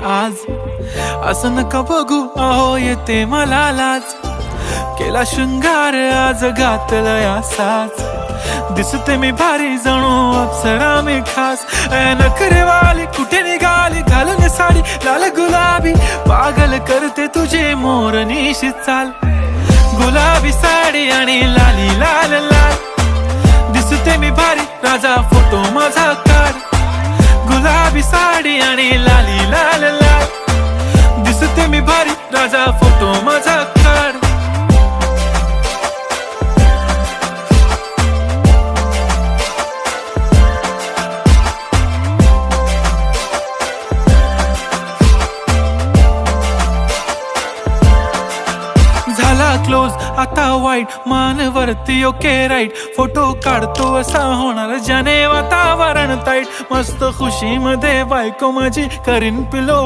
आज असं नका बघू अहो येते मला लाज केला शृंगार आज घातलंय असाच दिसते मी भारी जणू अप्सरा मी खास नखरेवाली कुठे निघाली घालून साडी लाल गुलाबी पागल करते तुझे मोरनीशी चाल गुलाबी साडी आणि लाली लाल लाल दिसते मी भारी राजा फोटो माझा काढ गुलाबी साडी आणि लाली लाल लाल दिसते मी भारी राजा फोटो माझा काढ झाला क्लोज आता वाईट मानवरती ओके राईट फोटो काढतो असा होणार ज्याने वातावरण ताईट मस्त खुशी मध्ये बायको माझी करीन पिलो